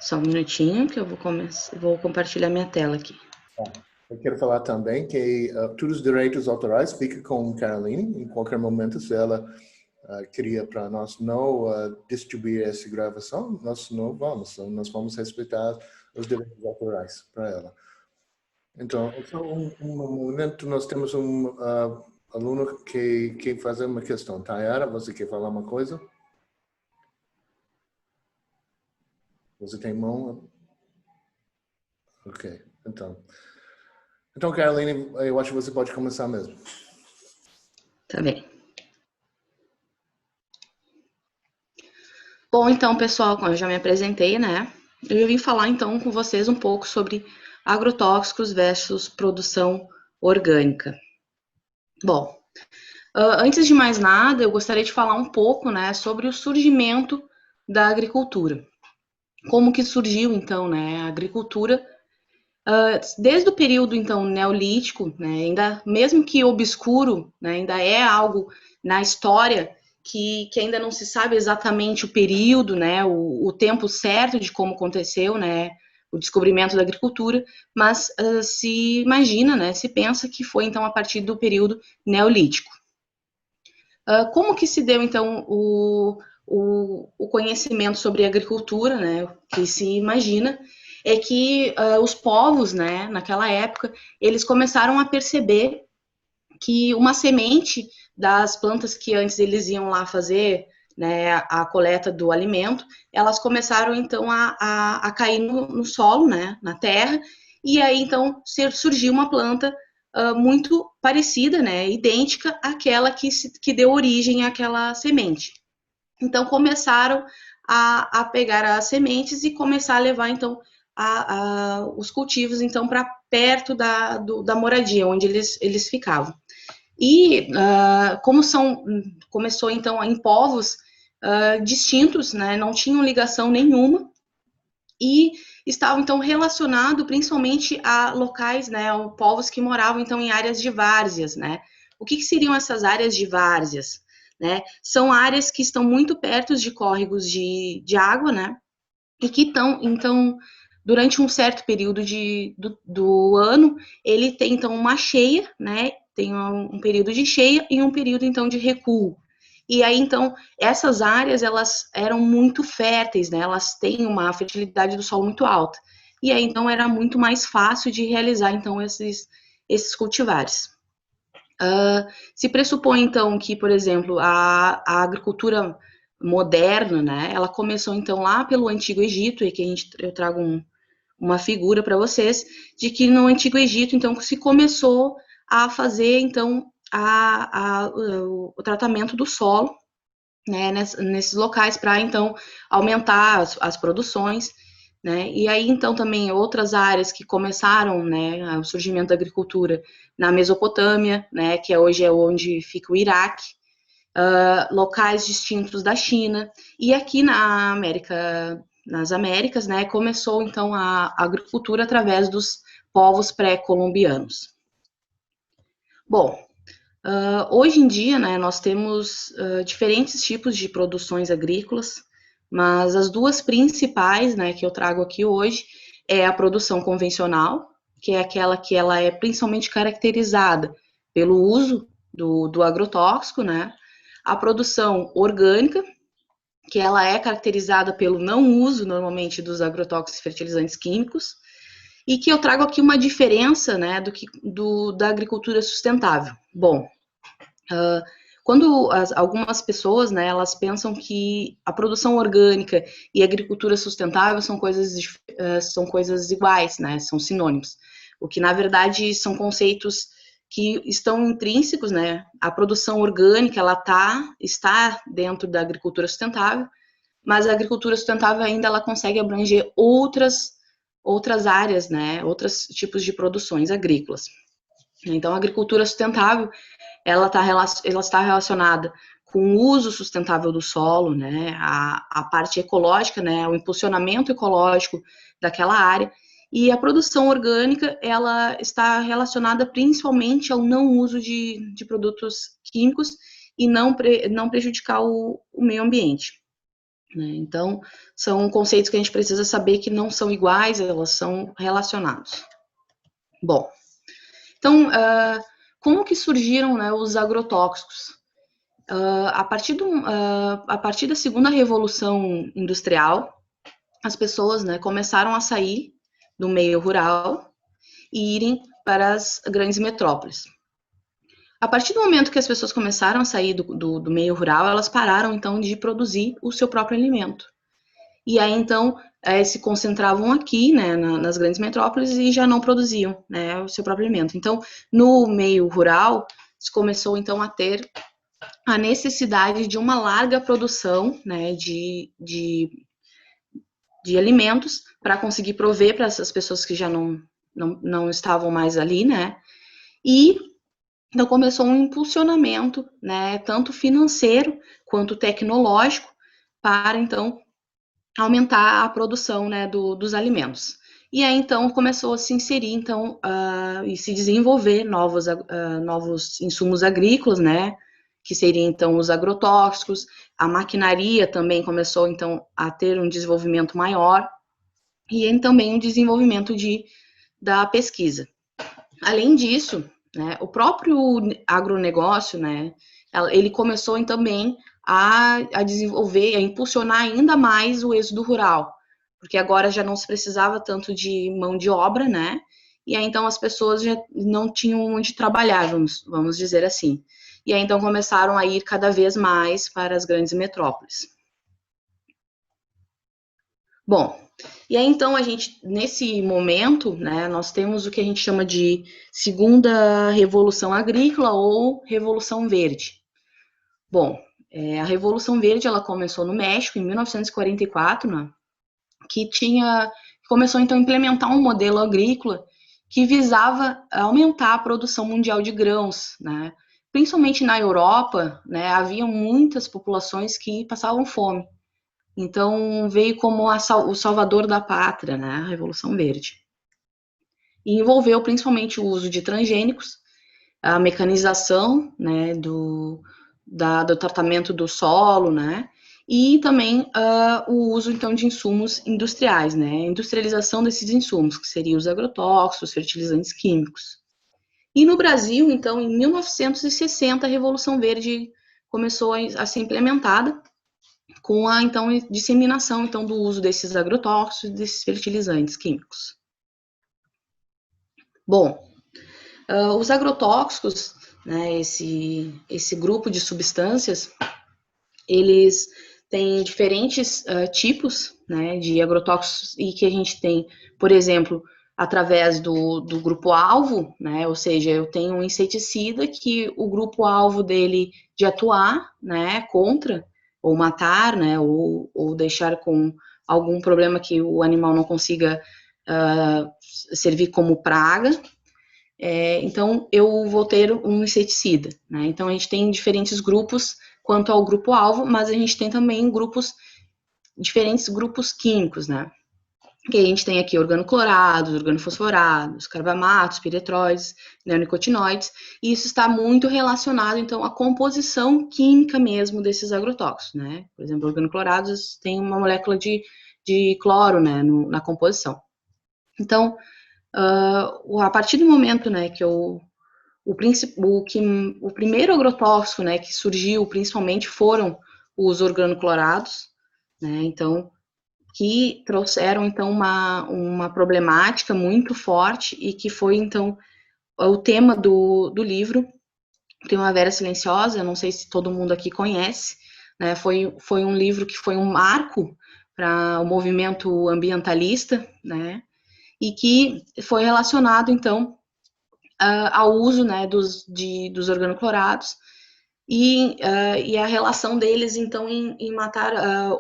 Só um minutinho que eu vou compartilhar minha tela aqui. Eu quero falar também que todos os direitos autorais ficam com Caroline. Em qualquer momento, se ela queria para nós não distribuir essa gravação, nós não vamos. Nós vamos respeitar os direitos autorais para ela. Então, um momento, nós temos um aluno que quer fazer uma questão. Tayara, você quer falar uma coisa? Você tem mão? Ok, então, Caroline, eu acho que você pode começar mesmo. Tá bem. Bom, então, pessoal, como eu já me apresentei, né? Eu vim falar, então, com vocês um pouco sobre agrotóxicos versus produção orgânica. Bom, antes de mais nada, eu gostaria de falar um pouco, né, sobre o surgimento da agricultura. Como que surgiu, então, né, a agricultura desde o período, então, neolítico, né, ainda, mesmo que obscuro, né, ainda é algo na história que ainda não se sabe exatamente o período, né, o tempo certo de como aconteceu, né, o descobrimento da agricultura, mas se imagina, né, se pensa que foi, então, a partir do período neolítico. Como que se deu, então, o conhecimento sobre agricultura, né, que se imagina, é que os povos, né, naquela época, eles começaram a perceber que uma semente das plantas que antes eles iam lá fazer, né, a coleta do alimento, elas começaram, então, a cair no solo, né, na terra, e aí, então, surgiu uma planta muito parecida, né, idêntica àquela que deu origem àquela semente. Então, começaram a pegar as sementes e começar a levar, então, os cultivos, então, para perto da moradia, onde eles ficavam. E começou, então, em povos distintos, né, não tinham ligação nenhuma, e estavam, então, relacionados principalmente a locais, né, a povos que moravam, então, em áreas de várzeas, né. O que seriam essas áreas de várzeas? Né? São áreas que estão muito perto de córregos de água, né? E que estão, então, durante um certo período do ano, ele tem, então, uma cheia, né? Tem um período de cheia e um período, então, de recuo. E aí, então, essas áreas, elas eram muito férteis, né? Elas têm uma fertilidade do solo muito alta. E aí, então, era muito mais fácil de realizar, então, esses cultivares. Se pressupõe, então, que, por exemplo, a agricultura moderna, né, ela começou, então, lá pelo Antigo Egito, e que eu trago uma figura para vocês, de que no Antigo Egito, então, se começou a fazer, então, o tratamento do solo, né, nesses locais, para, então, aumentar as produções, né? E aí, então, também outras áreas que começaram, né, o surgimento da agricultura na Mesopotâmia, né, que hoje é onde fica o Iraque, locais distintos da China, e aqui nas Américas, né, começou, então, a agricultura através dos povos pré-colombianos. Bom, hoje em dia, né, nós temos diferentes tipos de produções agrícolas, mas as duas principais, né, que eu trago aqui hoje é a produção convencional, que é aquela que ela é principalmente caracterizada pelo uso do agrotóxico, né? A produção orgânica, que ela é caracterizada pelo não uso, normalmente, dos agrotóxicos e fertilizantes químicos, e que eu trago aqui uma diferença, né, da agricultura sustentável. Bom, quando algumas pessoas, né, elas pensam que a produção orgânica e a agricultura sustentável são coisas iguais, né, são sinônimos, o que na verdade são conceitos que estão intrínsecos, né, a produção orgânica ela está dentro da agricultura sustentável, mas a agricultura sustentável ainda ela consegue abranger outras áreas, né, outros tipos de produções agrícolas. Então, a agricultura sustentável ela está relacionada com o uso sustentável do solo, né, a parte ecológica, né, o impulsionamento ecológico daquela área, e a produção orgânica, ela está relacionada principalmente ao não uso de produtos químicos e não prejudicar o meio ambiente. né? Então, são conceitos que a gente precisa saber que não são iguais, elas são relacionados. Bom, então, como que surgiram, né, os agrotóxicos? A partir da segunda revolução industrial, as pessoas, né, começaram a sair do meio rural e irem para as grandes metrópoles. A partir do momento que as pessoas começaram a sair do meio rural, elas pararam, então, de produzir o seu próprio alimento. E aí, então, se concentravam aqui, né, nas grandes metrópoles e já não produziam, né, o seu próprio alimento. Então, no meio rural, se começou, então, a ter a necessidade de uma larga produção, né, de alimentos para conseguir prover para essas pessoas que já não estavam mais ali, né, e então começou um impulsionamento, né, tanto financeiro quanto tecnológico, para então aumentar a produção, né, dos alimentos. E aí então começou a se inserir então e se desenvolver novos insumos agrícolas, né, que seriam então os agrotóxicos. A maquinaria também começou então a ter um desenvolvimento maior e também o desenvolvimento da pesquisa. Além disso, né, o próprio agronegócio, né, ele começou também a desenvolver, a impulsionar ainda mais o êxodo rural, porque agora já não se precisava tanto de mão de obra, né, e aí então as pessoas já não tinham onde trabalhar, vamos dizer assim. E aí então começaram a ir cada vez mais para as grandes metrópoles. Bom, e aí então a gente, nesse momento, né, nós temos o que a gente chama de segunda revolução agrícola ou revolução verde. Bom, a revolução verde ela começou no México em 1944, né, que começou então a implementar um modelo agrícola que visava aumentar a produção mundial de grãos, né? Principalmente na Europa, né, havia muitas populações que passavam fome. Então, veio como o salvador da pátria, né, a Revolução Verde. E envolveu principalmente o uso de transgênicos, a mecanização, né, do tratamento do solo, né, e também o uso, então, de insumos industriais, né, a industrialização desses insumos, que seriam os agrotóxicos, fertilizantes químicos. E no Brasil, então, em 1960, a Revolução Verde começou a ser implementada, com a então disseminação então do uso desses agrotóxicos, desses fertilizantes químicos. Bom, os agrotóxicos, né, esse grupo de substâncias, eles têm diferentes tipos, né, de agrotóxicos e que a gente tem, por exemplo, através do grupo-alvo, né, ou seja, eu tenho um inseticida que o grupo-alvo dele de atuar, né, contra ou matar, né, ou deixar com algum problema que o animal não consiga servir como praga, então eu vou ter um inseticida, né, então a gente tem diferentes grupos quanto ao grupo-alvo, mas a gente tem também diferentes grupos químicos, né, que a gente tem aqui organoclorados, organofosforados, carbamatos, piretróides, neonicotinoides, e isso está muito relacionado, então, à composição química mesmo desses agrotóxicos, né? Por exemplo, organoclorados tem uma molécula de cloro, né, na composição. Então, a partir do momento, né, que o primeiro agrotóxico, né, que surgiu principalmente foram os organoclorados, né, então, que trouxeram, então, uma problemática muito forte e que foi, então, o tema do livro, Primavera Silenciosa. Eu não sei se todo mundo aqui conhece, né, foi um livro que foi um marco para o movimento ambientalista, né, e que foi relacionado, então, ao uso, né, dos organoclorados e a relação deles, então, em matar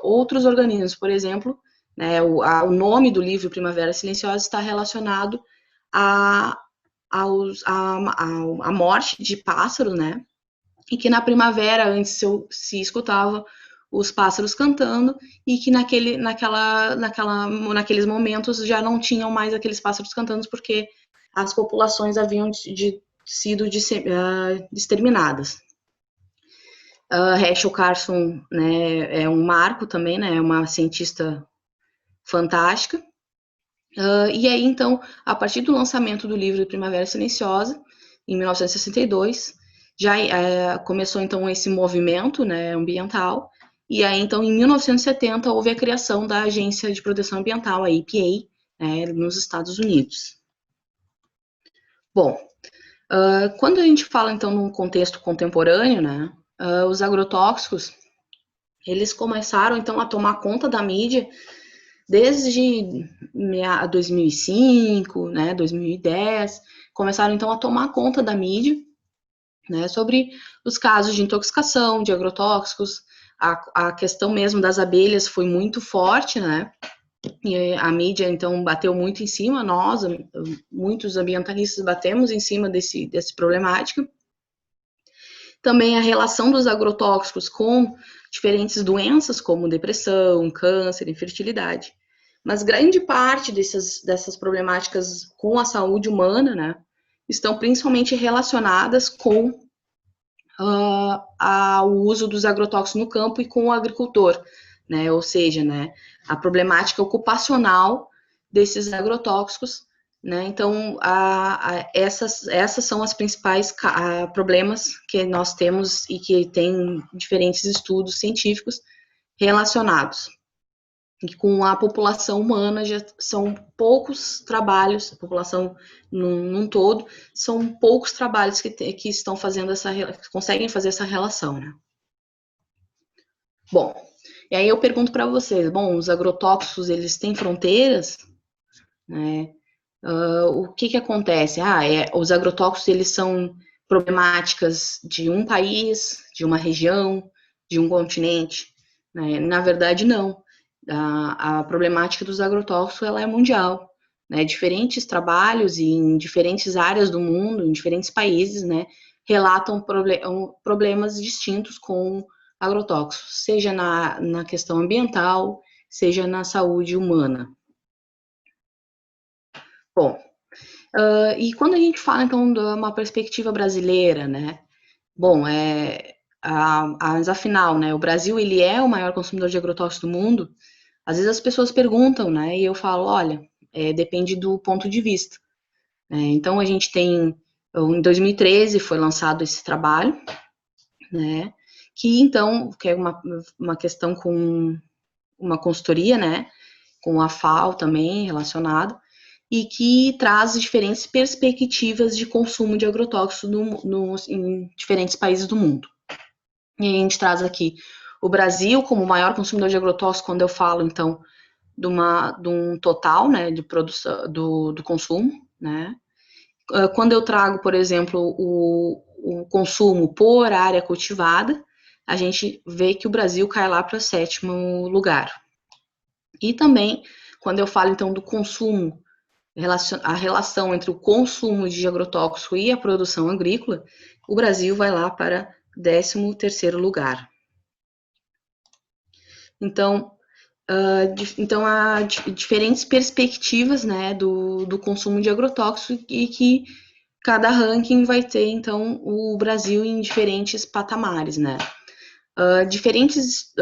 outros organismos. Por exemplo, né, o nome do livro Primavera Silenciosa está relacionado à morte de pássaros, né? E que na primavera antes se escutava os pássaros cantando e que naqueles momentos já não tinham mais aqueles pássaros cantando porque as populações haviam sido exterminadas. Rachel Carson, né, é um marco também, né, é uma cientista fantástica. E aí, então, a partir do lançamento do livro Primavera Silenciosa, em 1962, já começou, então, esse movimento, né, ambiental, e aí, então, em 1970, houve a criação da Agência de Proteção Ambiental, a EPA, né, nos Estados Unidos. Bom, quando a gente fala, então, num contexto contemporâneo, né, os agrotóxicos, eles começaram, então, a tomar conta da mídia desde 2005, né, 2010, começaram, então, a tomar conta da mídia, né, sobre os casos de intoxicação, de agrotóxicos, a questão mesmo das abelhas foi muito forte, né, e a mídia, então, bateu muito em cima, nós, muitos ambientalistas, batemos em cima dessa problemática. Também a relação dos agrotóxicos com diferentes doenças, como depressão, câncer, infertilidade. Mas grande parte dessas problemáticas com a saúde humana, né, estão principalmente relacionadas com o uso dos agrotóxicos no campo e com o agricultor, né, ou seja, né, a problemática ocupacional desses agrotóxicos, né, então essas são as principais problemas que nós temos e que tem diferentes estudos científicos relacionados. E com a população humana já são poucos trabalhos, a população num todo, são poucos trabalhos que estão fazendo que conseguem fazer essa relação, né? Bom, e aí eu pergunto para vocês, bom, os agrotóxicos, eles têm fronteiras, né? O que acontece? Os agrotóxicos, eles são problemáticas de um país, de uma região, de um continente, né? Na verdade, não. A problemática dos agrotóxicos, ela é mundial, né? Diferentes trabalhos em diferentes áreas do mundo, em diferentes países, né, relatam problemas distintos com agrotóxicos, seja na questão ambiental, seja na saúde humana. Bom, e quando a gente fala, então, de uma perspectiva brasileira, né, bom, mas afinal, né, o Brasil, ele é o maior consumidor de agrotóxicos do mundo. Às vezes as pessoas perguntam, né, e eu falo, olha, depende do ponto de vista. Então, a gente tem, em 2013 foi lançado esse trabalho, né, que é uma questão com uma consultoria, né, com a FAO também relacionado, e que traz diferentes perspectivas de consumo de agrotóxicos em diferentes países do mundo. E a gente traz aqui o Brasil como o maior consumidor de agrotóxicos, quando eu falo, então, de um total, né, de produção, do consumo, né. Quando eu trago, por exemplo, o consumo por área cultivada, a gente vê que o Brasil cai lá para o 7º lugar. E também, quando eu falo, então, do consumo, a relação entre o consumo de agrotóxico e a produção agrícola, o Brasil vai lá para 13º lugar. Então, há diferentes perspectivas, né, do consumo de agrotóxico e que cada ranking vai ter, então, o Brasil em diferentes patamares, né. Diferentes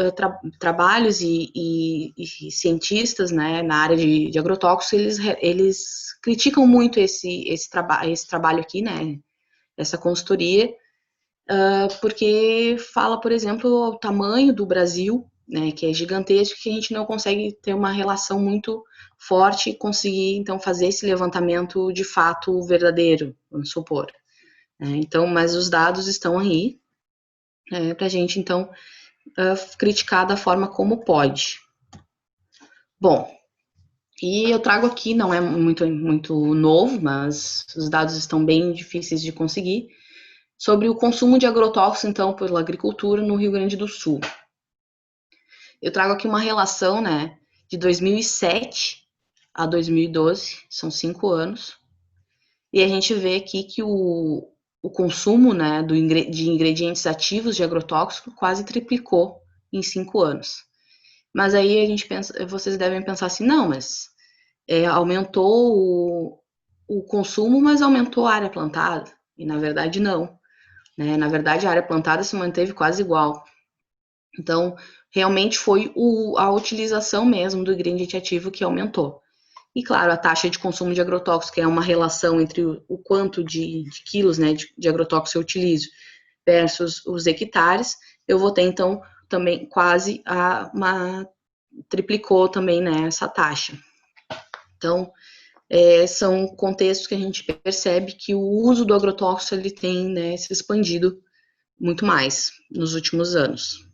trabalhos e cientistas, né, na área de agrotóxicos, eles criticam muito esse trabalho aqui, né, essa consultoria, porque fala, por exemplo, o tamanho do Brasil, né, que é gigantesco, que a gente não consegue ter uma relação muito forte e conseguir, então, fazer esse levantamento de fato verdadeiro, vamos supor. Então, mas os dados estão aí, para a gente, então, criticar da forma como pode. Bom, e eu trago aqui, não é muito novo, mas os dados estão bem difíceis de conseguir, sobre o consumo de agrotóxicos, então, pela agricultura no Rio Grande do Sul. Eu trago aqui uma relação, né, de 2007 a 2012, são 5 anos, e a gente vê aqui que o consumo, né, de ingredientes ativos de agrotóxico quase triplicou em 5 anos. Mas aí vocês devem pensar assim, não, mas aumentou o consumo, mas aumentou a área plantada. E na verdade não. né? Na verdade, a área plantada se manteve quase igual. Então, realmente foi a utilização mesmo do ingrediente ativo que aumentou. E, claro, a taxa de consumo de agrotóxico, que é uma relação entre o quanto de quilos, né, de agrotóxico eu utilizo versus os hectares, eu vou ter, então, também quase triplicou também, né, essa taxa. Então, são contextos que a gente percebe que o uso do agrotóxico ele tem, né, se expandido muito mais nos últimos anos.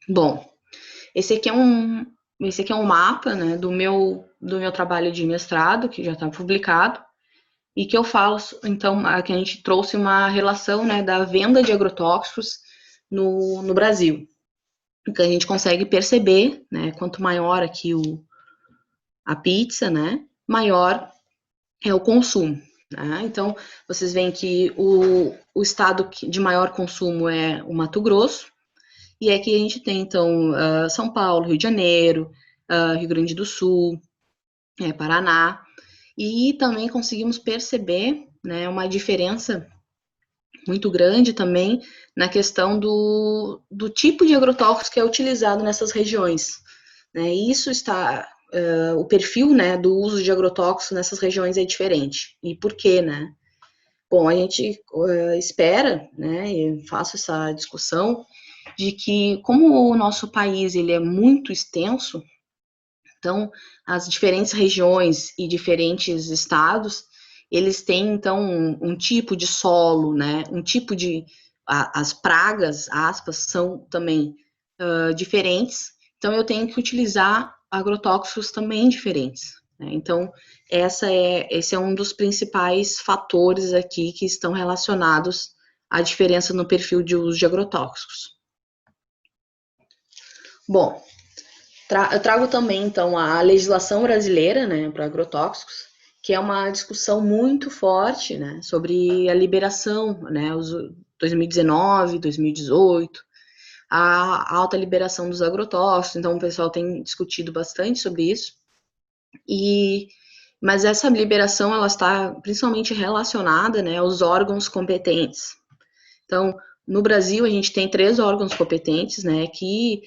Bom, esse aqui é um mapa, né, do meu trabalho de mestrado, que já está publicado, e que eu falo, então, que a gente trouxe uma relação, né, da venda de agrotóxicos no Brasil. Então, a gente consegue perceber, né, quanto maior aqui a pizza, né, maior é o consumo. Né? Então, vocês veem que o estado de maior consumo é o Mato Grosso, e aqui a gente tem, então, São Paulo, Rio de Janeiro, Rio Grande do Sul, Paraná, e também conseguimos perceber, né, uma diferença muito grande também na questão do tipo de agrotóxico que é utilizado nessas regiões. Né? E isso está, o perfil, né, do uso de agrotóxicos nessas regiões é diferente. E por quê, né? Bom, a gente espera, né, e faço essa discussão, de que como o nosso país ele é muito extenso, então as diferentes regiões e diferentes estados, eles têm então um tipo de solo, né, um tipo de as pragas, aspas, são também diferentes, então eu tenho que utilizar agrotóxicos também diferentes. Né? Então esse é um dos principais fatores aqui que estão relacionados à diferença no perfil de uso de agrotóxicos. Bom, eu trago também, então, a legislação brasileira, né, para agrotóxicos, que é uma discussão muito forte, né, sobre a liberação, né, 2019, 2018, a alta liberação dos agrotóxicos, então o pessoal tem discutido bastante sobre isso, mas essa liberação, ela está principalmente relacionada, né, aos órgãos competentes. Então, no Brasil, a gente tem 3 órgãos competentes, né, que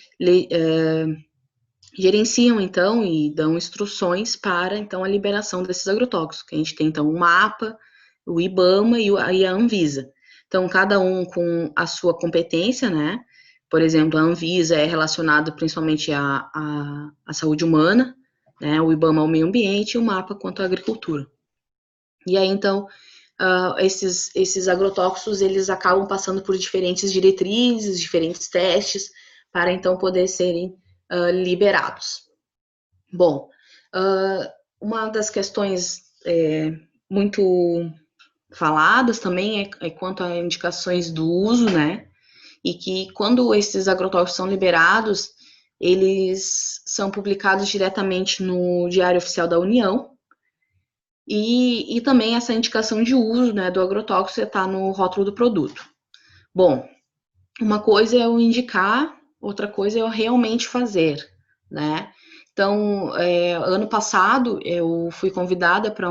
gerenciam, então, e dão instruções para, então, a liberação desses agrotóxicos. A gente tem, então, o MAPA, o IBAMA e a Anvisa. Então, cada um com a sua competência, né? Por exemplo, a Anvisa é relacionada principalmente à saúde humana, né? O IBAMA ao meio ambiente e o MAPA quanto à agricultura. E aí, então, esses agrotóxicos, eles acabam passando por diferentes diretrizes, diferentes testes, para, então, poder serem liberados. Bom, uma das questões muito faladas também é quanto a indicações do uso, né? E que quando esses agrotóxicos são liberados, eles são publicados diretamente no Diário Oficial da União, e também essa indicação de uso, né, do agrotóxico está no rótulo do produto. Bom, uma coisa é eu indicar, outra coisa é eu realmente fazer, né? Então, ano passado, eu fui convidada para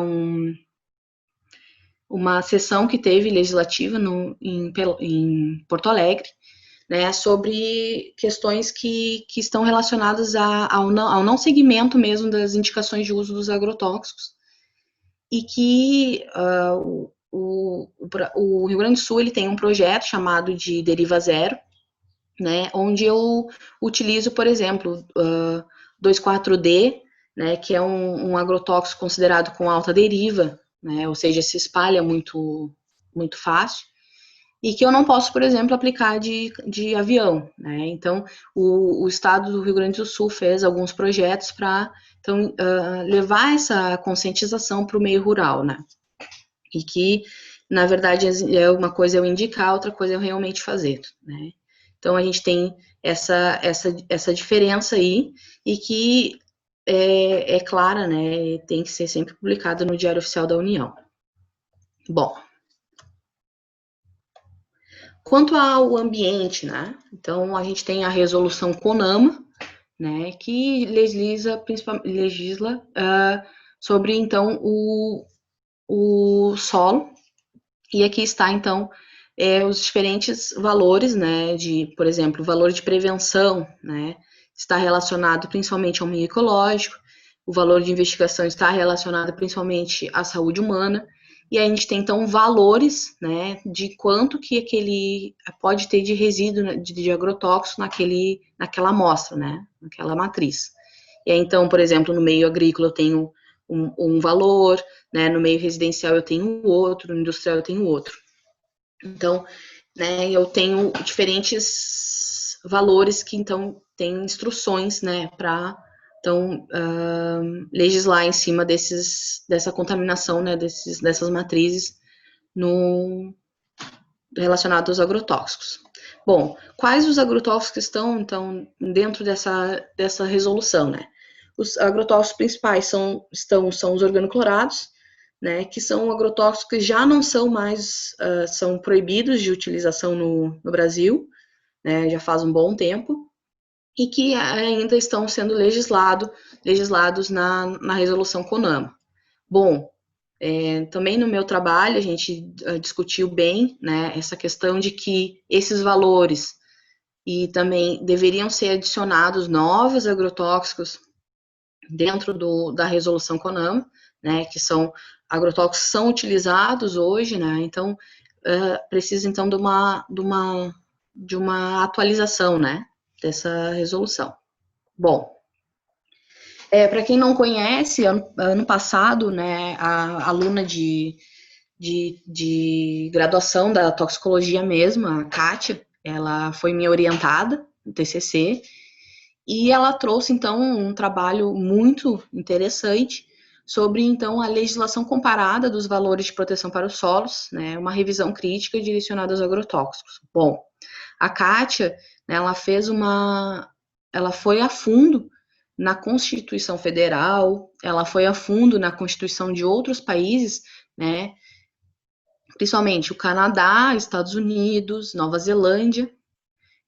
uma sessão que teve legislativa em Porto Alegre, né, sobre questões que estão relacionadas ao não seguimento mesmo das indicações de uso dos agrotóxicos, e que o Rio Grande do Sul ele tem um projeto chamado de Deriva Zero, né, onde eu utilizo, por exemplo, 2,4-D, né, que é um agrotóxico considerado com alta deriva, né, ou seja, se espalha muito, muito fácil, e que eu não posso, por exemplo, aplicar de avião. Né? Então, o estado do Rio Grande do Sul fez alguns projetos para então, levar essa conscientização para o meio rural, né? E que, na verdade, uma coisa é eu indicar, outra coisa é eu realmente fazer, né? Então, a gente tem essa diferença aí, e que é clara, né? Tem que ser sempre publicada no Diário Oficial da União. Bom, quanto ao ambiente, né? Então, a gente tem a resolução CONAMA, né? Que legisla sobre, então, o solo. E aqui está, então, os diferentes valores, né, por exemplo, o valor de prevenção, né, está relacionado principalmente ao meio ecológico, o valor de investigação está relacionado principalmente à saúde humana, e aí a gente tem, então, valores, né, de quanto que aquele pode ter de resíduo de agrotóxico naquela amostra, né, naquela matriz. E aí, então, por exemplo, no meio agrícola eu tenho um valor, né, no meio residencial eu tenho outro, no industrial eu tenho outro. Então, né, eu tenho diferentes valores que, então, tem instruções, né, para, então, legislar em cima dessa contaminação, né, dessas matrizes relacionadas aos agrotóxicos. Bom, quais os agrotóxicos que estão, então, dentro dessa resolução, né? Os agrotóxicos principais são os organoclorados, né, que são agrotóxicos que já não são mais, são proibidos de utilização no Brasil, né, já faz um bom tempo, e que ainda estão sendo legislados na resolução CONAMA. Bom, também no meu trabalho a gente discutiu bem, né, essa questão de que esses valores e também deveriam ser adicionados novos agrotóxicos dentro da resolução CONAMA, né, que são agrotóxicos que são utilizados hoje, né, então precisa então de uma atualização, né, dessa resolução. Bom, para quem não conhece, ano passado, né, a aluna de graduação da toxicologia mesmo, a Kátia, ela foi minha orientada no TCC, e ela trouxe, então, um trabalho muito interessante sobre, então, a legislação comparada dos valores de proteção para os solos, né, uma revisão crítica direcionada aos agrotóxicos. Bom, a Kátia, né, ela foi a fundo na Constituição Federal, ela foi a fundo na Constituição de outros países, né, principalmente o Canadá, Estados Unidos, Nova Zelândia.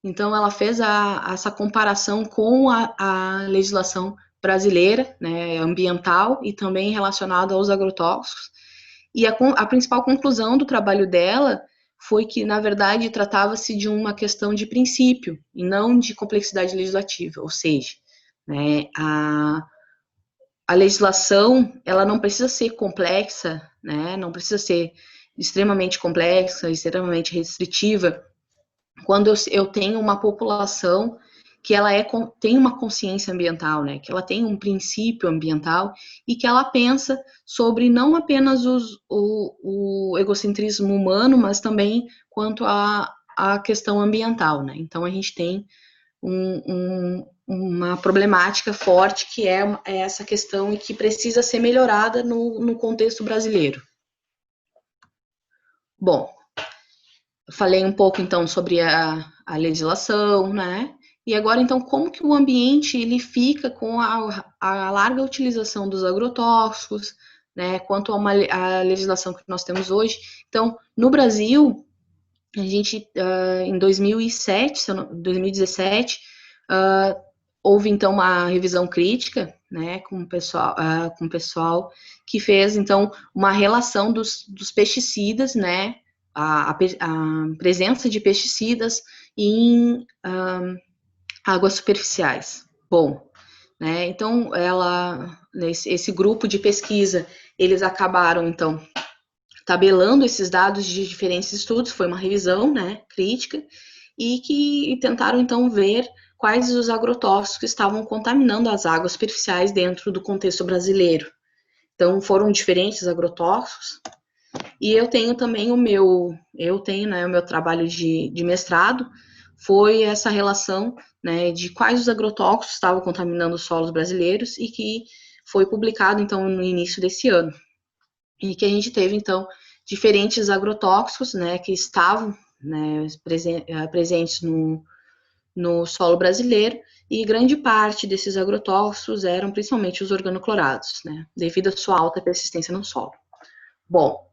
Então, ela fez essa comparação com a legislação brasileira, né, ambiental e também relacionada aos agrotóxicos. E a principal conclusão do trabalho dela foi que, na verdade, tratava-se de uma questão de princípio e não de complexidade legislativa, ou seja, né, a legislação ela não precisa ser complexa, né, não precisa ser extremamente complexa, extremamente restritiva, quando eu tenho uma população que ela tem uma consciência ambiental, né, que ela tem um princípio ambiental e que ela pensa sobre não apenas o egocentrismo humano, mas também quanto à questão ambiental, né. Então, a gente tem uma problemática forte que é essa questão e que precisa ser melhorada no contexto brasileiro. Bom, eu falei um pouco, então, sobre a legislação, né? E agora, então, como que o ambiente ele fica com a larga utilização dos agrotóxicos, né? Quanto a legislação que nós temos hoje. Então, no Brasil, a gente, em 2017, houve, então, uma revisão crítica, né? Com o pessoal que fez, então, uma relação dos pesticidas, né? A presença de pesticidas em águas superficiais. Bom, né, então esse grupo de pesquisa, eles acabaram então tabelando esses dados de diferentes estudos, foi uma revisão, né, crítica, e que tentaram então ver quais os agrotóxicos que estavam contaminando as águas superficiais dentro do contexto brasileiro. Então foram diferentes agrotóxicos. E eu tenho também o meu trabalho de mestrado, foi essa relação, né, de quais os agrotóxicos estavam contaminando os solos brasileiros e que foi publicado, então, no início desse ano. E que a gente teve, então, diferentes agrotóxicos, né, que estavam, né, presentes no solo brasileiro, e grande parte desses agrotóxicos eram principalmente os organoclorados, né, devido à sua alta persistência no solo. Bom,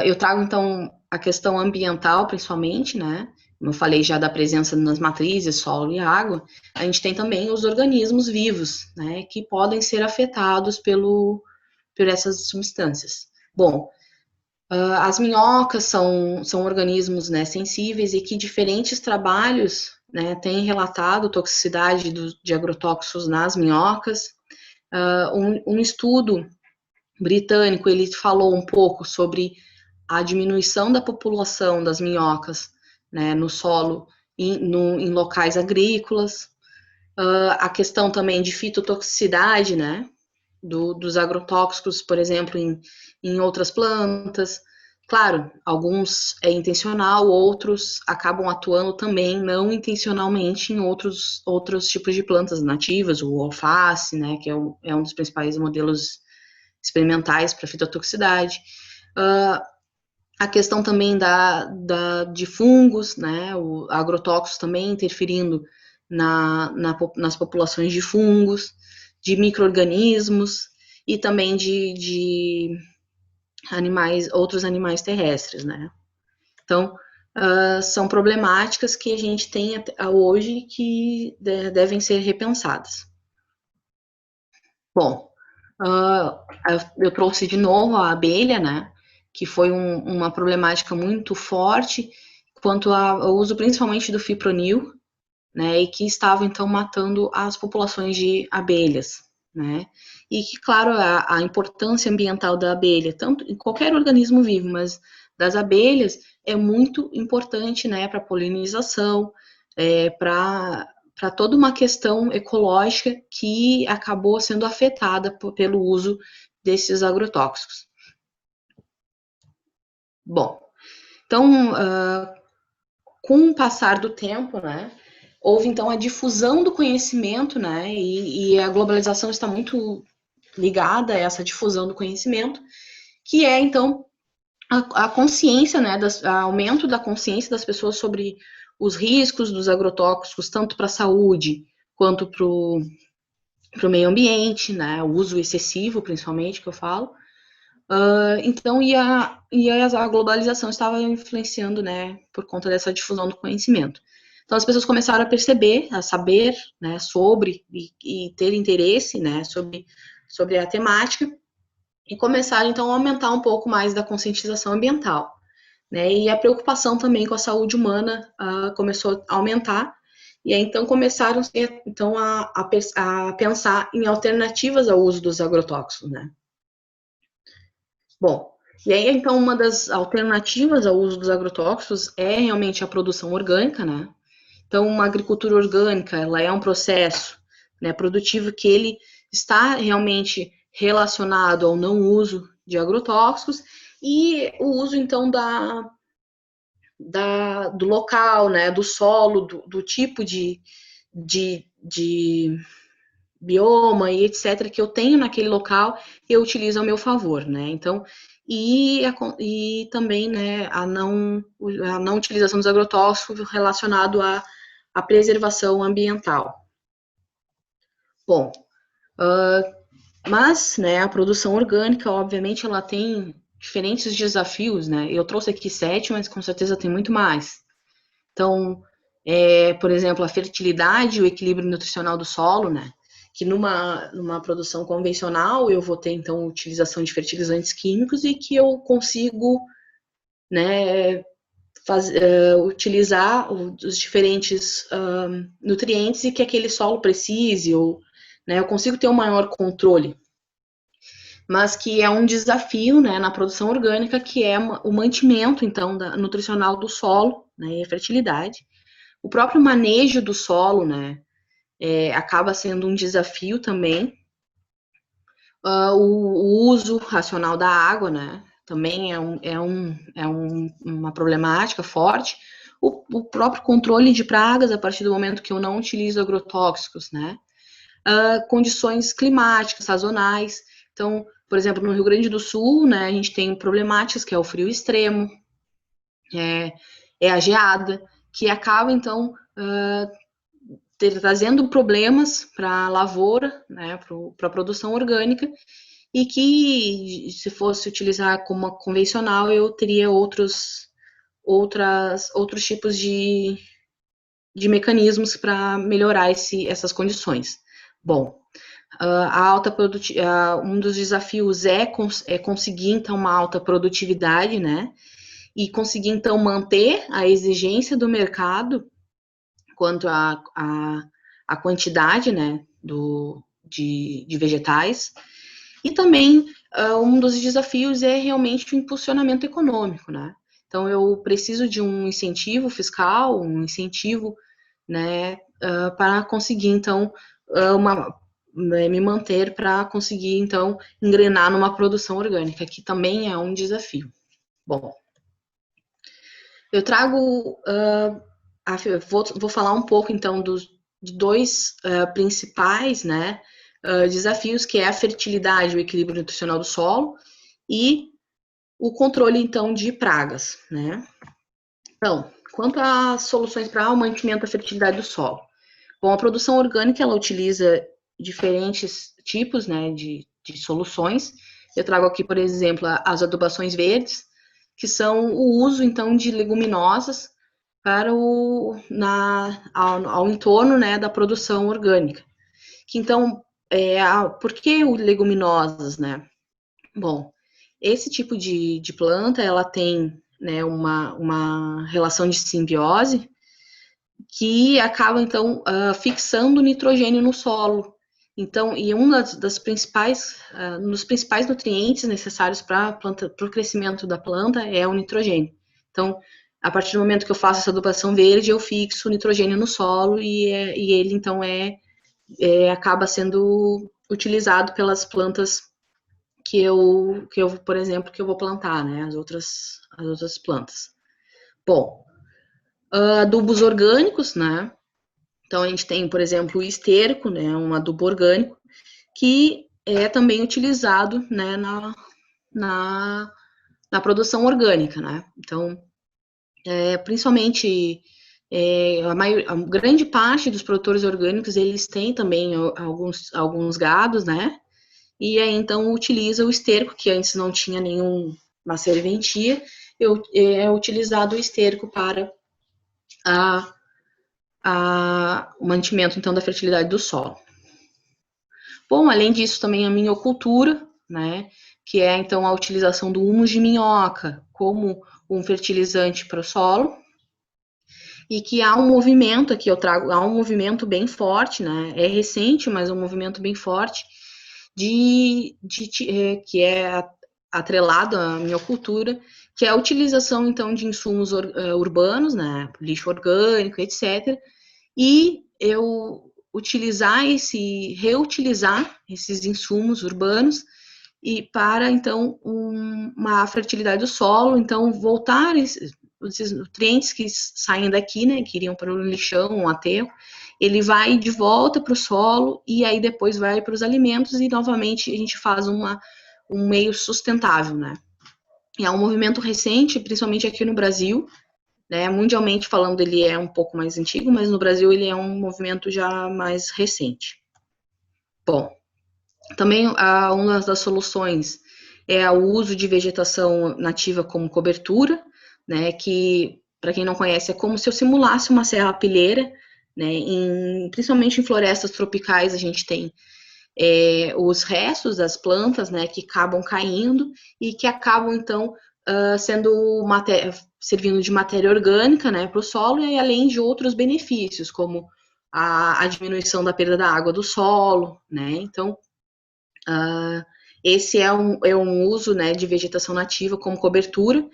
eu trago, então, a questão ambiental, principalmente, né? Como eu falei já da presença nas matrizes, solo e água, a gente tem também os organismos vivos, né? Que podem ser afetados por essas substâncias. Bom, As minhocas são organismos, né, sensíveis e que diferentes trabalhos, né, têm relatado toxicidade de agrotóxicos nas minhocas. Um estudo britânico, ele falou um pouco sobre a diminuição da população das minhocas, né, no solo em locais agrícolas. A questão também de fitotoxicidade, né, dos agrotóxicos, por exemplo, em outras plantas. Claro, alguns é intencional, outros acabam atuando também não intencionalmente em outros tipos de plantas nativas, o alface, né, que é um dos principais modelos experimentais para fitotoxicidade. A questão também de fungos, né, o agrotóxicos também interferindo nas populações de fungos, de micro-organismos e também de animais, outros animais terrestres, né. Então, são problemáticas que a gente tem hoje que devem ser repensadas. Bom, eu trouxe de novo a abelha, né, que foi uma problemática muito forte quanto ao uso principalmente do fipronil, né, e que estava então matando as populações de abelhas, né, e que, claro, a importância ambiental da abelha, tanto em qualquer organismo vivo, mas das abelhas, é muito importante, né, para a polinização, para toda uma questão ecológica que acabou sendo afetada pelo uso desses agrotóxicos. Bom, então, com o passar do tempo, né, houve então a difusão do conhecimento, né, e a globalização está muito ligada a essa difusão do conhecimento, que é então a consciência, né, aumento da consciência das pessoas sobre os riscos dos agrotóxicos, tanto para a saúde quanto para o meio ambiente, né, o uso excessivo, principalmente, que eu falo. Então, a globalização estava influenciando, né, por conta dessa difusão do conhecimento. Então, as pessoas começaram a perceber, a saber, né, sobre e ter interesse, né, sobre a temática e começaram, então, a aumentar um pouco mais da conscientização ambiental, né, e a preocupação também com a saúde humana começou a aumentar, e aí, então, começaram então, a pensar em alternativas ao uso dos agrotóxicos, né. Bom, e aí, então, uma das alternativas ao uso dos agrotóxicos é realmente a produção orgânica, né? Então, uma agricultura orgânica, ela é um processo, né, produtivo que ele está realmente relacionado ao não uso de agrotóxicos e o uso, então, do local, né, do solo, do tipo de bioma e etc., que eu tenho naquele local, eu utilizo ao meu favor, né? Então, e também, né, a não utilização dos agrotóxicos relacionado à preservação ambiental. Bom, mas, né, a produção orgânica, obviamente, ela tem diferentes desafios, né? Eu trouxe aqui 7, mas com certeza tem muito mais. Então, por exemplo, a fertilidade e o equilíbrio nutricional do solo, né? Que numa produção convencional eu vou ter, então, utilização de fertilizantes químicos e que eu consigo, né, utilizar os diferentes nutrientes e que aquele solo precise, ou, né, eu consigo ter um maior controle. Mas que é um desafio, né, na produção orgânica, que é o mantimento, então, nutricional do solo, né, e a fertilidade. O próprio manejo do solo, né, acaba sendo um desafio também. O uso racional da água, né, também uma problemática forte. O próprio controle de pragas, a partir do momento que eu não utilizo agrotóxicos, né. Condições climáticas, sazonais. Então, por exemplo, no Rio Grande do Sul, né, a gente tem problemáticas, que é o frio extremo, a geada, que acaba, então, trazendo problemas para a lavoura, né, para a produção orgânica, e que, se fosse utilizar como convencional, eu teria outros tipos de mecanismos para melhorar essas condições. Bom, Um dos desafios é conseguir, então, uma alta produtividade, né? E conseguir, então, manter a exigência do mercado quanto à quantidade, né, de vegetais. E também, um dos desafios é realmente o impulsionamento econômico, né? Então, eu preciso de um incentivo fiscal, um incentivo, né, para conseguir, então, me manter para conseguir, então, engrenar numa produção orgânica, que também é um desafio. Bom, eu trago, vou falar um pouco, então, de dois principais, né, desafios, que é a fertilidade, o equilíbrio nutricional do solo e o controle, então, de pragas, né. Então, quanto às soluções para o mantimento da fertilidade do solo. Bom, a produção orgânica, ela utiliza diferentes tipos, né, de soluções. Eu trago aqui, por exemplo, as adubações verdes, que são o uso, então, de leguminosas para ao entorno, né, da produção orgânica. Que, então, por que o leguminosas, né? Bom, esse tipo de planta, ela tem, né, uma relação de simbiose que acaba, então, fixando o nitrogênio no solo. Então, e um dos principais nutrientes necessários para o crescimento da planta é o nitrogênio. Então, a partir do momento que eu faço essa adubação verde, eu fixo o nitrogênio no solo e ele, então, acaba sendo utilizado pelas plantas por exemplo, que eu vou plantar, né, as outras plantas. Bom, adubos orgânicos, né, então a gente tem, por exemplo, o esterco, né, um adubo orgânico, que é também utilizado, né, na produção orgânica, né, então, principalmente, a grande parte dos produtores orgânicos, eles têm também alguns gados, né, e aí, então, utiliza o esterco, que antes não tinha nenhuma serventia, é utilizado o esterco para o mantimento, então, da fertilidade do solo. Bom, além disso, também a minhocultura, né, que é, então, a utilização do humus de minhoca como um fertilizante para o solo, e que há um movimento aqui, há um movimento bem forte, né, é recente, mas é um movimento bem forte, que é atrelado à minhocultura, que é a utilização, então, de insumos urbanos, né, lixo orgânico, etc., e eu reutilizar esses insumos urbanos e para, então, uma fertilidade do solo, então, voltar esses nutrientes que saem daqui, né, que iriam para o lixão, um aterro, ele vai de volta para o solo e aí depois vai para os alimentos e novamente a gente faz um meio sustentável, né. E é um movimento recente, principalmente aqui no Brasil, né, mundialmente falando ele é um pouco mais antigo, mas no Brasil ele é um movimento já mais recente. Bom, também uma das soluções é o uso de vegetação nativa como cobertura, né, que, para quem não conhece, é como se eu simulasse uma serrapilheira, né, principalmente em florestas tropicais a gente tem os restos das plantas, né, que acabam caindo e que acabam, então, servindo de matéria orgânica, né, para o solo, e além de outros benefícios, como a diminuição da perda da água do solo, né, então, esse é um uso, né, de vegetação nativa como cobertura,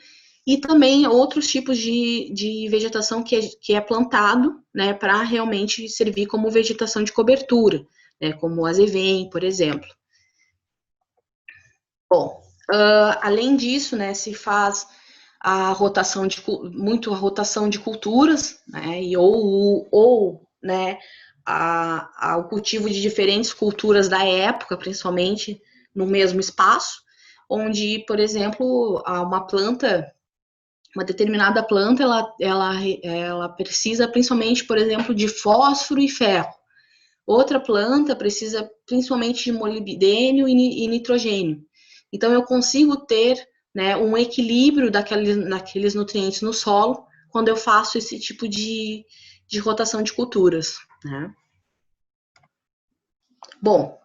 e também outros tipos de vegetação que é plantado, né, para realmente servir como vegetação de cobertura, né, como o azevém, por exemplo. Bom, além disso, né, se faz a rotação de culturas, né, né, o cultivo de diferentes culturas da época, principalmente no mesmo espaço, onde, por exemplo, uma determinada planta, ela precisa principalmente, por exemplo, de fósforo e ferro. Outra planta precisa principalmente de molibdênio e nitrogênio. Então, eu consigo ter, né, um equilíbrio daqueles nutrientes no solo quando eu faço esse tipo de rotação de culturas, né? Bom,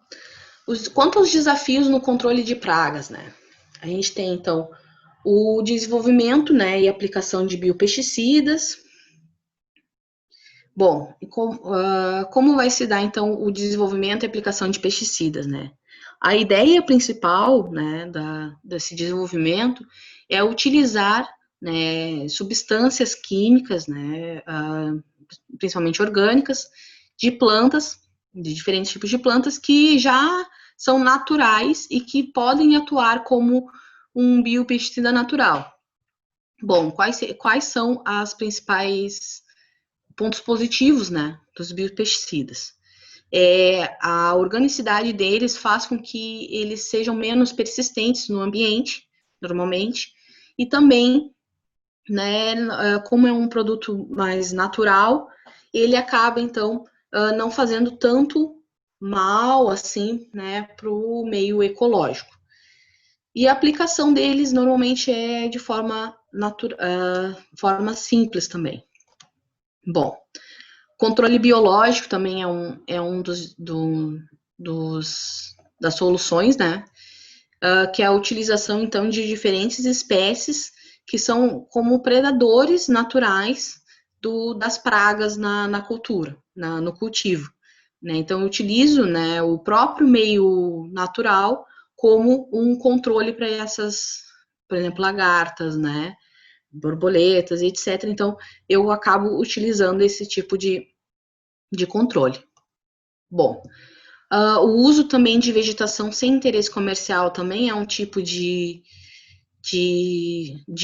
Quanto aos desafios no controle de pragas, né? A gente tem, então, o desenvolvimento, né, e aplicação de biopesticidas. Bom, como vai se dar, então, o desenvolvimento e aplicação de pesticidas, né? A ideia principal, né, desse desenvolvimento é utilizar, né, substâncias químicas, né, principalmente orgânicas, de plantas, de diferentes tipos de plantas que já são naturais e que podem atuar como um biopesticida natural. Bom, quais são as principais pontos positivos, né, dos biopesticidas? A organicidade deles faz com que eles sejam menos persistentes no ambiente, normalmente, e também, né, como é um produto mais natural, ele acaba, então, não fazendo tanto mal, assim, né, para o meio ecológico. E a aplicação deles, normalmente, é de forma simples também. Bom, controle biológico também é um das soluções, né? Que é a utilização, então, de diferentes espécies que são como predadores naturais das pragas na cultura, no cultivo. Né? Então, eu utilizo, né, o próprio meio natural como um controle para essas, por exemplo, lagartas, né? Borboletas, etc. Então, eu acabo utilizando esse tipo de controle. Bom, o uso também de vegetação sem interesse comercial também é um tipo de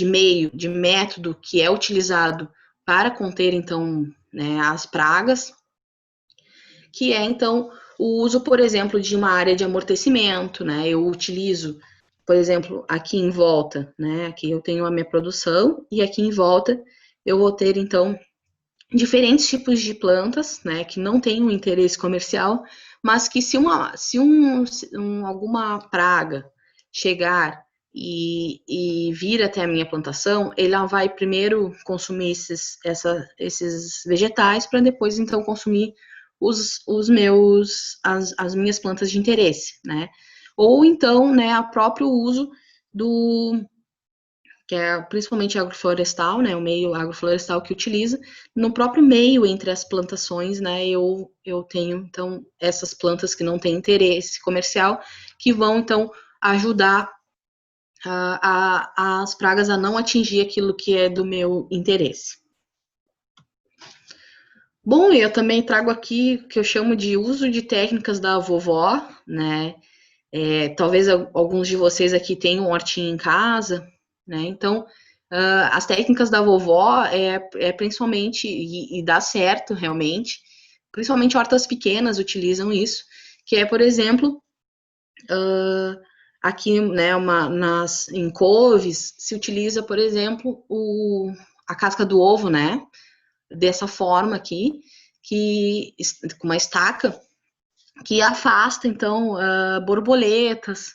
meio, de método que é utilizado para conter, então, né, as pragas, que é, então, o uso, por exemplo, de uma área de amortecimento, né, eu utilizo, por exemplo, aqui em volta, né, aqui eu tenho a minha produção e aqui em volta eu vou ter, então, diferentes tipos de plantas, né, que não têm um interesse comercial, mas que se alguma praga chegar e vir até a minha plantação, ela vai primeiro consumir esses vegetais para depois então consumir as minhas plantas de interesse, né? Ou então, né, o próprio uso que é principalmente agroflorestal, né, o meio agroflorestal que utiliza, no próprio meio entre as plantações, né, eu tenho, então, essas plantas que não têm interesse comercial, que vão, então, ajudar as pragas a não atingir aquilo que é do meu interesse. Bom, eu também trago aqui o que eu chamo de uso de técnicas da vovó, né, talvez alguns de vocês aqui tenham um hortinho em casa, né, então, as técnicas da vovó principalmente, e dá certo realmente, principalmente hortas pequenas utilizam isso, que é, por exemplo, aqui, né, em couves, se utiliza, por exemplo, a casca do ovo, né, dessa forma aqui, com uma estaca, que afasta, então, borboletas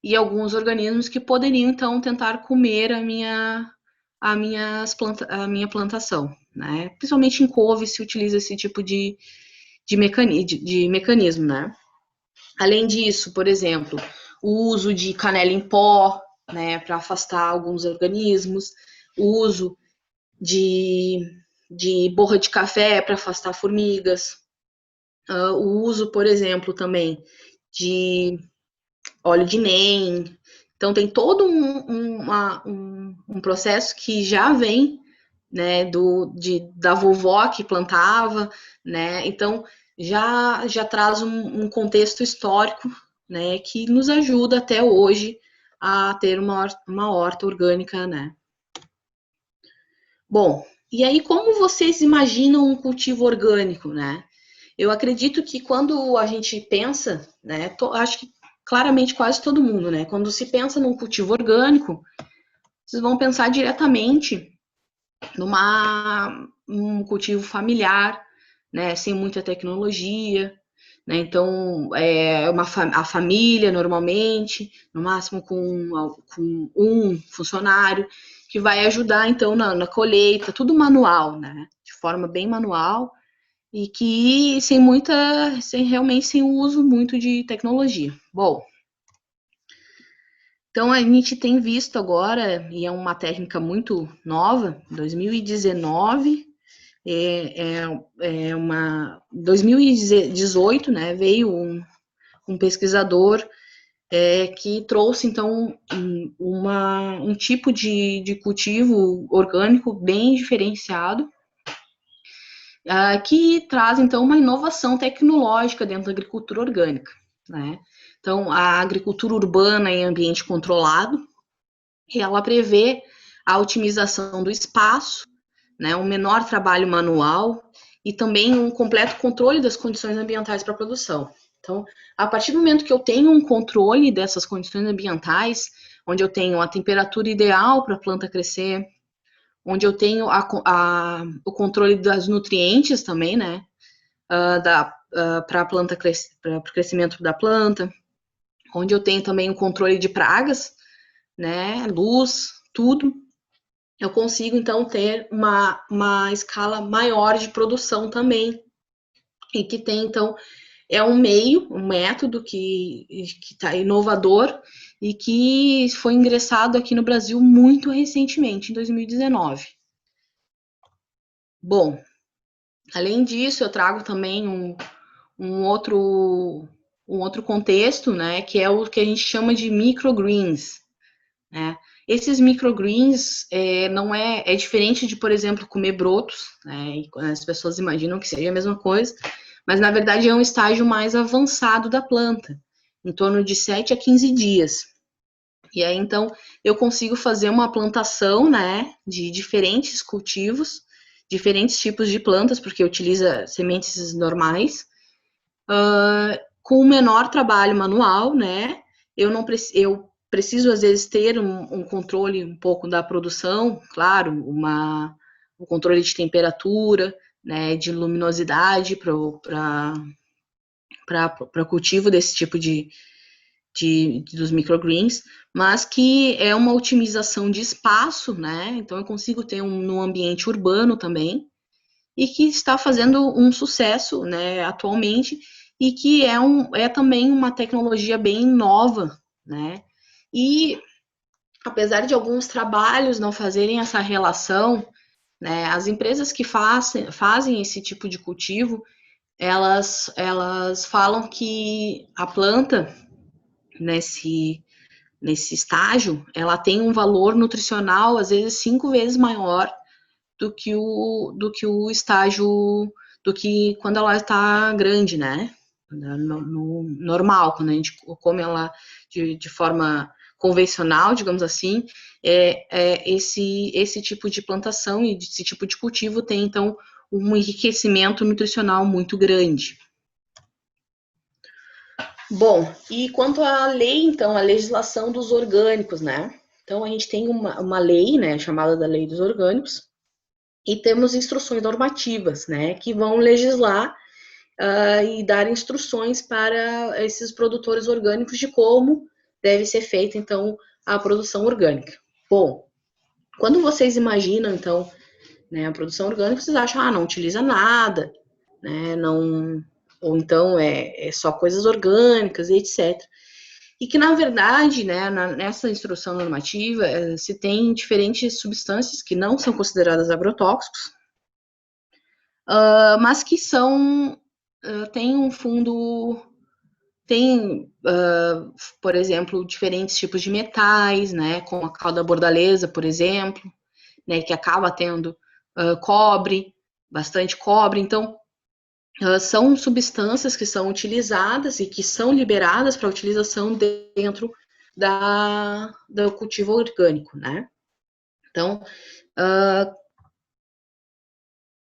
e alguns organismos que poderiam, então, tentar comer a minha plantação, né? Principalmente em couve se utiliza esse tipo de mecanismo, né? Além disso, por exemplo, o uso de canela em pó, né, para afastar alguns organismos, o uso de borra de café para afastar formigas, o uso, por exemplo, também de óleo de NEM. Então, tem todo um processo que já vem, né, da vovó que plantava, né? Então, já traz um contexto histórico, né, que nos ajuda até hoje a ter uma horta orgânica, né? Bom, e aí como vocês imaginam um cultivo orgânico, né? Eu acredito que quando a gente pensa, né, acho que claramente quase todo mundo, né, quando se pensa num cultivo orgânico, vocês vão pensar diretamente um cultivo familiar, né, sem muita tecnologia, né, então a família normalmente, no máximo com um funcionário, que vai ajudar então na colheita, tudo manual, né, de forma bem manual, e que realmente sem o uso muito de tecnologia. Bom, então a gente tem visto agora, e é uma técnica muito nova, 2019, 2018, né, veio um pesquisador que trouxe, então, um tipo de cultivo orgânico bem diferenciado, que traz, então, uma inovação tecnológica dentro da agricultura orgânica, né? Então, a agricultura urbana em ambiente controlado, ela prevê a otimização do espaço, né, um menor trabalho manual e também um completo controle das condições ambientais para a produção. Então, a partir do momento que eu tenho um controle dessas condições ambientais, onde eu tenho a temperatura ideal para a planta crescer, onde eu tenho o controle das nutrientes também, né, para a planta para o crescimento da planta, onde eu tenho também o controle de pragas, né, luz, tudo, eu consigo, então, ter uma escala maior de produção também, e que tem, então, é um método que está inovador e que foi ingressado aqui no Brasil muito recentemente, em 2019. Bom, além disso, eu trago também um outro contexto, né, que é o que a gente chama de microgreens, né? Esses microgreens não é diferente de, por exemplo, comer brotos, né? E as pessoas imaginam que seria a mesma coisa, mas na verdade é um estágio mais avançado da planta, em torno de 7 a 15 dias. E aí então eu consigo fazer uma plantação, né, de diferentes cultivos, diferentes tipos de plantas, porque utiliza sementes normais, com menor trabalho manual, né? Eu preciso às vezes ter um controle um pouco da produção, claro, um controle de temperatura, né, de luminosidade para cultivo desse tipo dos microgreens, mas que é uma otimização de espaço, né? Então eu consigo ter no ambiente urbano também, e que está fazendo um sucesso, né, atualmente, e que é também uma tecnologia bem nova, né? E apesar de alguns trabalhos não fazerem essa relação, né, as empresas que fazem esse tipo de cultivo, elas falam que a planta nesse estágio, ela tem um valor nutricional às vezes 5 vezes maior do que o estágio, do que quando ela está grande, né? No normal, quando a gente come ela de forma convencional, digamos assim, esse tipo de plantação e esse tipo de cultivo tem, então, um enriquecimento nutricional muito grande. Bom, e quanto à lei, então, a legislação dos orgânicos, né? Então, a gente tem uma lei, né, chamada da Lei dos Orgânicos, e temos instruções normativas, né, que vão legislar e dar instruções para esses produtores orgânicos de como deve ser feita, então, a produção orgânica. Bom, quando vocês imaginam, então, né, a produção orgânica, vocês acham, não utiliza nada, né, não, ou então é só coisas orgânicas, etc. E que, na verdade, né, nessa instrução normativa, se tem diferentes substâncias que não são consideradas agrotóxicos, mas que tem um fundo, tem, por exemplo, diferentes tipos de metais, né, como a cauda bordaleza, por exemplo, né, que acaba tendo cobre, bastante cobre. Então, são substâncias que são utilizadas e que são liberadas para utilização dentro do cultivo orgânico, né? Então,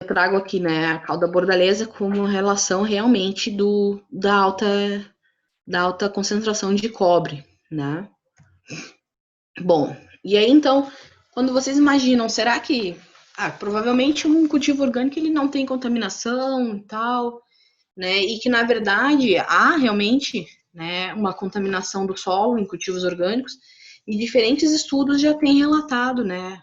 eu trago aqui, né, a cauda bordaleza como relação realmente da alta concentração de cobre, né? Bom, e aí então, quando vocês imaginam, será que provavelmente um cultivo orgânico ele não tem contaminação e tal, né? E que na verdade há realmente, né, uma contaminação do solo em cultivos orgânicos, e diferentes estudos já têm relatado, né,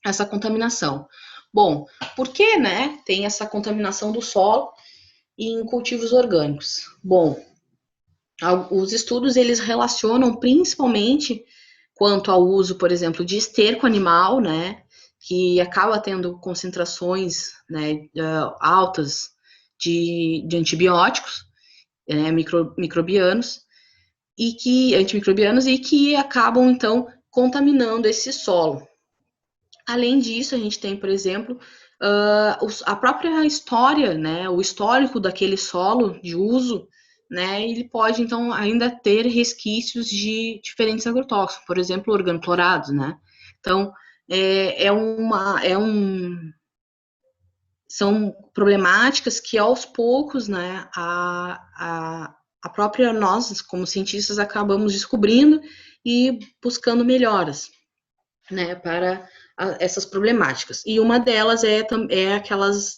essa contaminação. Bom, por que, né, tem essa contaminação do solo em cultivos orgânicos? Bom, os estudos eles relacionam principalmente quanto ao uso, por exemplo, de esterco animal, né, que acaba tendo concentrações, né, altas de antibióticos, né, microbianos, antimicrobianos, e que acabam, então, contaminando esse solo. Além disso, a gente tem, por exemplo, a própria história, né, o histórico daquele solo de uso, né, ele pode, então, ainda ter resquícios de diferentes agrotóxicos, por exemplo, organoclorados, né. Então, são problemáticas que, aos poucos, né, a própria nós, como cientistas, acabamos descobrindo e buscando melhoras, né, para essas problemáticas. E uma delas é aquelas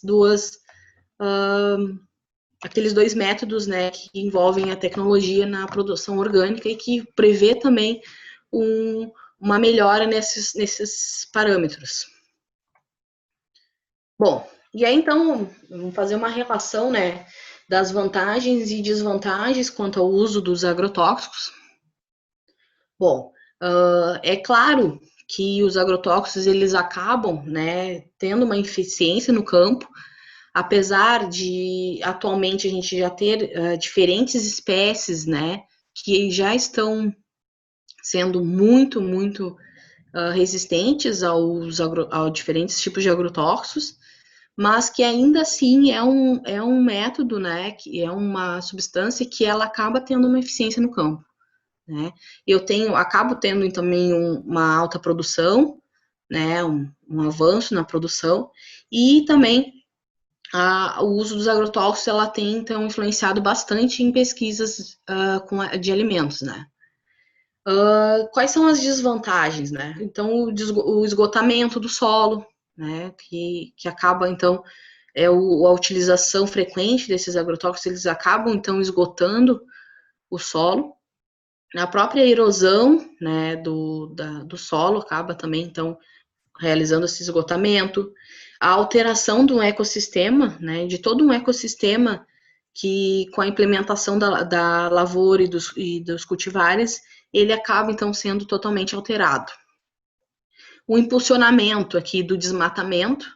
aqueles dois métodos, né, que envolvem a tecnologia na produção orgânica e que prevê também uma melhora nesses parâmetros. Bom, e aí então, vamos fazer uma relação, né, das vantagens e desvantagens quanto ao uso dos agrotóxicos. Bom, é claro que os agrotóxicos eles acabam, né, tendo uma eficiência no campo, apesar de atualmente a gente já ter diferentes espécies, né, que já estão sendo muito resistentes a diferentes tipos de agrotóxicos, mas que ainda assim é um método, né, que é uma substância que ela acaba tendo uma eficiência no campo, né. Acabo tendo também uma alta produção, né, um avanço na produção, e também o uso dos agrotóxicos, ela tem, então, influenciado bastante em pesquisas de alimentos, né. Quais são as desvantagens, né? Então, o esgotamento do solo, né, que acaba, então, a utilização frequente desses agrotóxicos, eles acabam, então, esgotando o solo. A própria erosão, né, do solo acaba também, então, realizando esse esgotamento. A alteração do ecossistema, né, de todo um ecossistema que, com a implementação da lavoura e dos cultivares, ele acaba, então, sendo totalmente alterado. O impulsionamento aqui do desmatamento,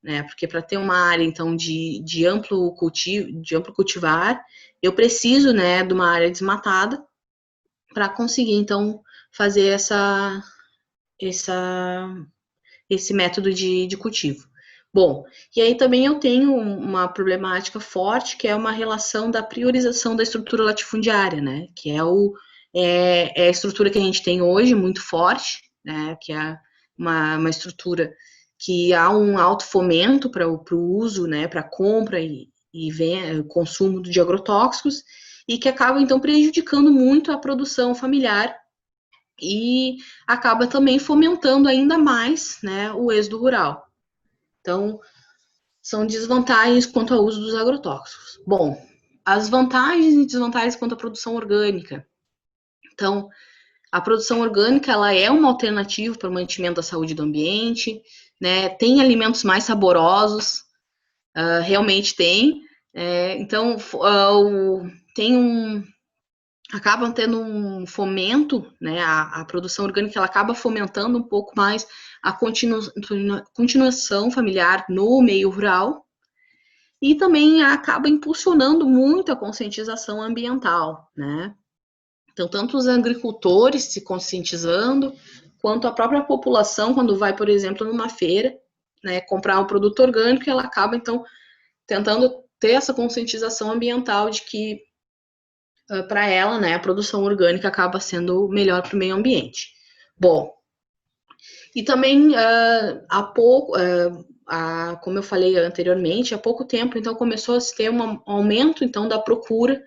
né, porque para ter uma área, então, de amplo cultivar, eu preciso, né, de uma área desmatada para conseguir, então, fazer esse método de cultivo. Bom, e aí também eu tenho uma problemática forte, que é uma relação da priorização da estrutura latifundiária, né, que é a estrutura que a gente tem hoje, muito forte, né, que é uma estrutura que há um alto fomento para o uso, né, para compra e consumo de agrotóxicos, e que acaba, então, prejudicando muito a produção familiar e acaba também fomentando ainda mais, né, o êxodo rural. Então, são desvantagens quanto ao uso dos agrotóxicos. Bom, as vantagens e desvantagens quanto à produção orgânica. Então, a produção orgânica, ela é uma alternativa para o mantimento da saúde do ambiente, né, tem alimentos mais saborosos, realmente tem, então, acabam tendo um fomento, né, a produção orgânica, ela acaba fomentando um pouco mais a continuação familiar no meio rural, e também acaba impulsionando muito a conscientização ambiental, né. Então, tanto os agricultores se conscientizando, quanto a própria população, quando vai, por exemplo, numa feira, né, comprar um produto orgânico, ela acaba, então, tentando ter essa conscientização ambiental de que, para ela, né, a produção orgânica acaba sendo melhor para o meio ambiente. Bom, e também como eu falei anteriormente, há pouco tempo, então, começou a se ter um aumento, então, da procura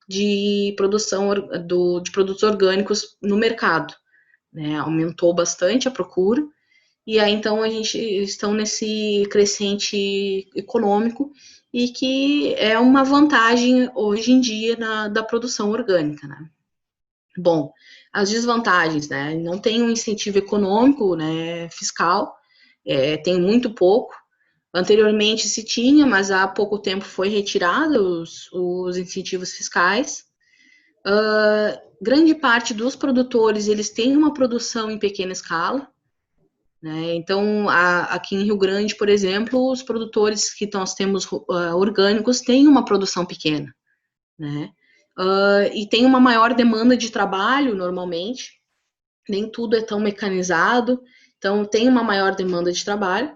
de produção de produtos orgânicos no mercado, né? Aumentou bastante a procura, e aí, então, a gente está nesse crescente econômico, e que é uma vantagem hoje em dia da produção orgânica, né? Bom, as desvantagens, né? Não tem um incentivo econômico, né, fiscal, tem muito pouco, Anteriormente se tinha, mas há pouco tempo foi retirado os incentivos fiscais. Grande parte dos produtores, eles têm uma produção em pequena escala, né? Então, aqui em Rio Grande, por exemplo, os produtores que nós temos orgânicos têm uma produção pequena, né? E tem uma maior demanda de trabalho, normalmente, nem tudo é tão mecanizado, então tem uma maior demanda de trabalho,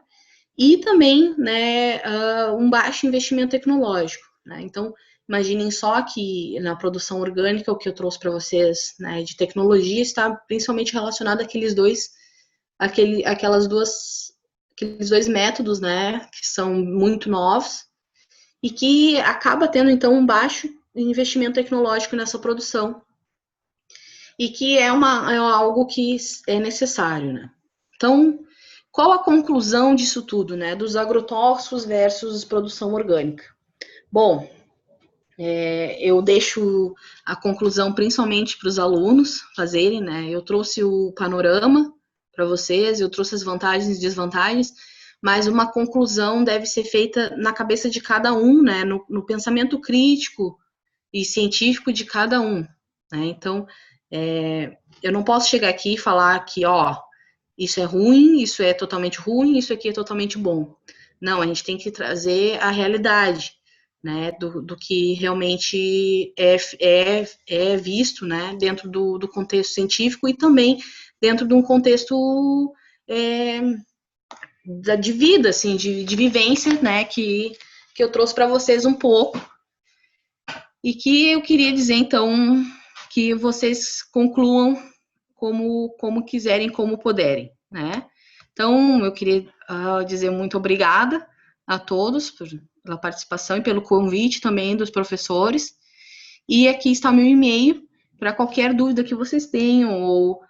e também, né, um baixo investimento tecnológico, né? Então, imaginem só que na produção orgânica, o que eu trouxe para vocês, né, de tecnologia, está principalmente relacionado àqueles aqueles dois métodos, né, que são muito novos, e que acaba tendo, então, um baixo investimento tecnológico nessa produção, e que é algo que é necessário, né? Então, qual a conclusão disso tudo, né? Dos agrotóxicos versus produção orgânica? Bom, eu deixo a conclusão principalmente para os alunos fazerem, né? Eu trouxe o panorama para vocês, eu trouxe as vantagens e desvantagens, mas uma conclusão deve ser feita na cabeça de cada um, né? No pensamento crítico e científico de cada um, né? Então, eu não posso chegar aqui e falar que, ó, isso é ruim, isso é totalmente ruim, isso aqui é totalmente bom. Não, a gente tem que trazer a realidade, né, do que realmente é visto, né, dentro do contexto científico e também dentro de um contexto de vida, assim, de vivência, né, que eu trouxe para vocês um pouco e que eu queria dizer, então, que vocês concluam como quiserem, como puderem, né? Então, eu queria dizer muito obrigada a todos pela participação e pelo convite também dos professores. E aqui está o meu e-mail para qualquer dúvida que vocês tenham, ou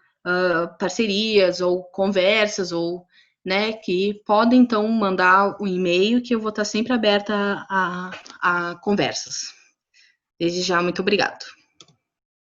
parcerias, ou conversas, ou, né, que podem, então, mandar o e-mail, que eu vou estar sempre aberta a conversas. Desde já, muito obrigado.